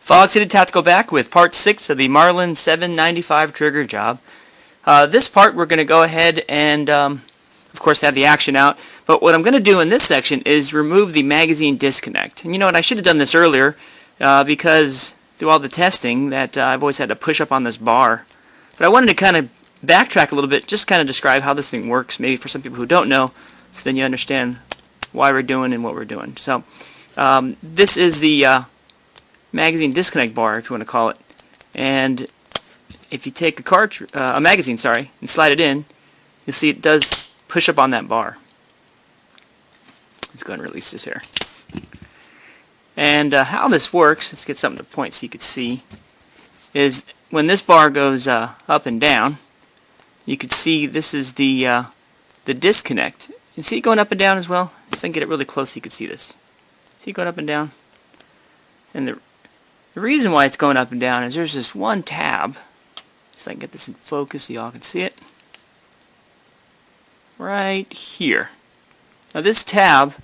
Fog City Tactical back with part 6 of the Marlin 795 trigger job. This part we're going to go ahead and of course have the action out, but what I'm going to do in this section is remove the magazine disconnect. And you know what, I should have done this earlier because through all the testing that I've always had to push up on this bar. But I wanted to kind of backtrack a little bit, just kind of describe how this thing works, maybe for some people who don't know, so then you understand why we're doing and what we're doing. So this is the magazine disconnect bar, if you want to call it, and if you take a magazine, and slide it in, you'll see it does push up on that bar. Let's go ahead and release this here. And how this works, let's get something to point so you can see, is when this bar goes up and down, you can see this is the disconnect. You see it going up and down as well? If I can get it really close, you can see this. See it going up and down? And the reason why it's going up and down is there's this one tab, so if I can get this in focus so y'all can see it, right here. Now this tab,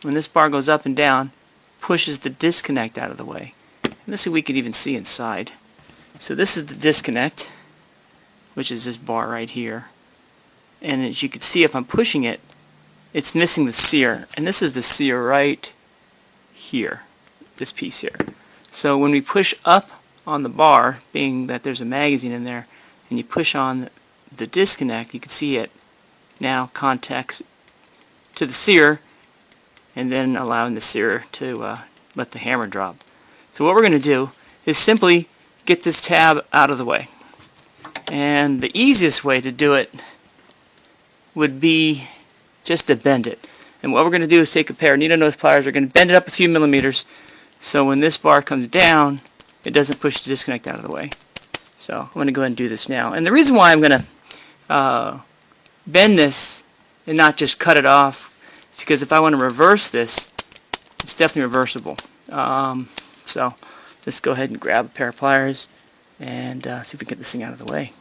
when this bar goes up and down, pushes the disconnect out of the way. And this we can even see inside. So this is the disconnect, which is this bar right here. And as you can see, if I'm pushing it, it's missing the sear. And this is the sear right here. This piece here. So when we push up on the bar, being that there's a magazine in there, and you push on the disconnect, you can see it now contacts to the sear, and then allowing the sear to let the hammer drop. So what we're going to do is simply get this tab out of the way. And the easiest way to do it would be just to bend it. And what we're going to do is take a pair of needle nose pliers, we're going to bend it up a few millimeters, so when this bar comes down, it doesn't push the disconnect out of the way. So I'm going to go ahead and do this now. And the reason why I'm going to bend this and not just cut it off is because if I want to reverse this, it's definitely reversible. So let's go ahead and grab a pair of pliers and see if we can get this thing out of the way.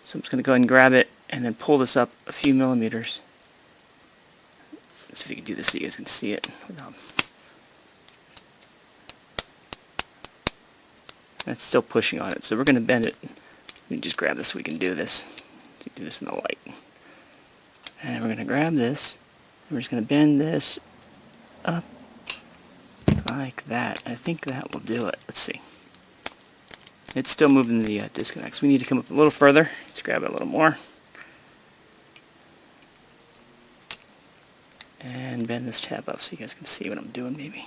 So I'm just going to go ahead and grab it and then pull this up a few millimeters. Let's see if we can do this so you guys can see it. That's still pushing on it, so we're going to bend it. Let me just grab this so we can do this. Do this in the light. And we're going to grab this, and we're just going to bend this up like that. I think that will do it. Let's see. It's still moving the disconnects. We need to come up a little further. Let's grab it a little more. And bend this tab up so you guys can see what I'm doing maybe.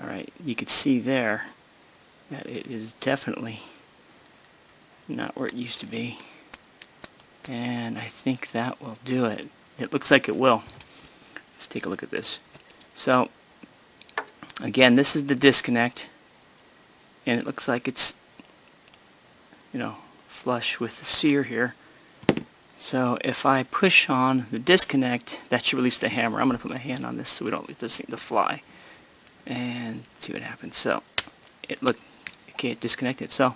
Alright, you can see there that it is definitely not where it used to be. And I think that will do it. It looks like it will. Let's take a look at this. So, again, this is the disconnect. And it looks like it's, flush with the sear here. So if I push on the disconnect, that should release the hammer. I'm going to put my hand on this so we don't let this thing to fly. And see what happens. So it disconnected. So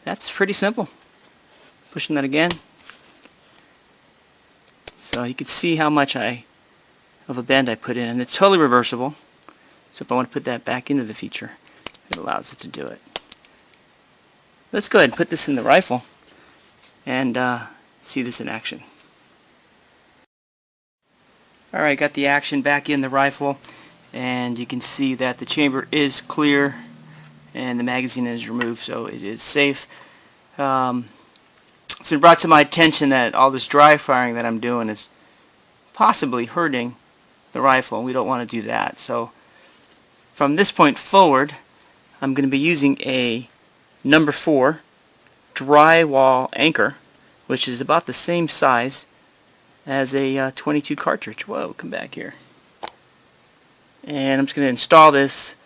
that's pretty simple. Pushing that again. So you can see how much of a bend I put in, and it's totally reversible. So if I want to put that back into the feature, it allows it to do it. Let's go ahead and put this in the rifle and see this in action. Alright, got the action back in the rifle. And you can see that the chamber is clear and the magazine is removed, so it is safe. So it brought to my attention that all this dry firing that I'm doing is possibly hurting the rifle. We don't want to do that. So from this point forward, I'm going to be using a number 4 drywall anchor, which is about the same size as a 22 cartridge. Whoa, come back here. And I'm just going to install this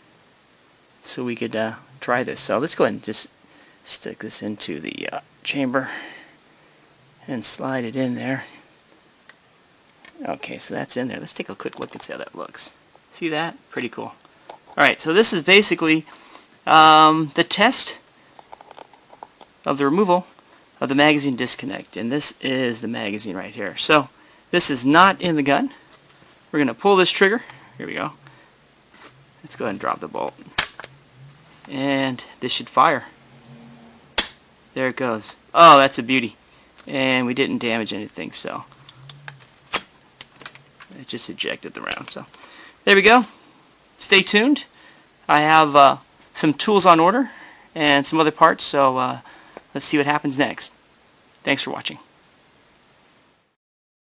so we could try this. So let's go ahead and just stick this into the chamber and slide it in there. Okay, so that's in there. Let's take a quick look and see how that looks. See that? Pretty cool. Alright, so this is basically the test of the removal of the magazine disconnect. And this is the magazine right here. So this is not in the gun. We're going to pull this trigger Here we go. Let's go ahead and drop the bolt. And this should fire. There it goes. Oh, that's a beauty. And we didn't damage anything, so it just ejected the round. So there we go. Stay tuned. I have some tools on order and some other parts, so let's see what happens next. Thanks for watching.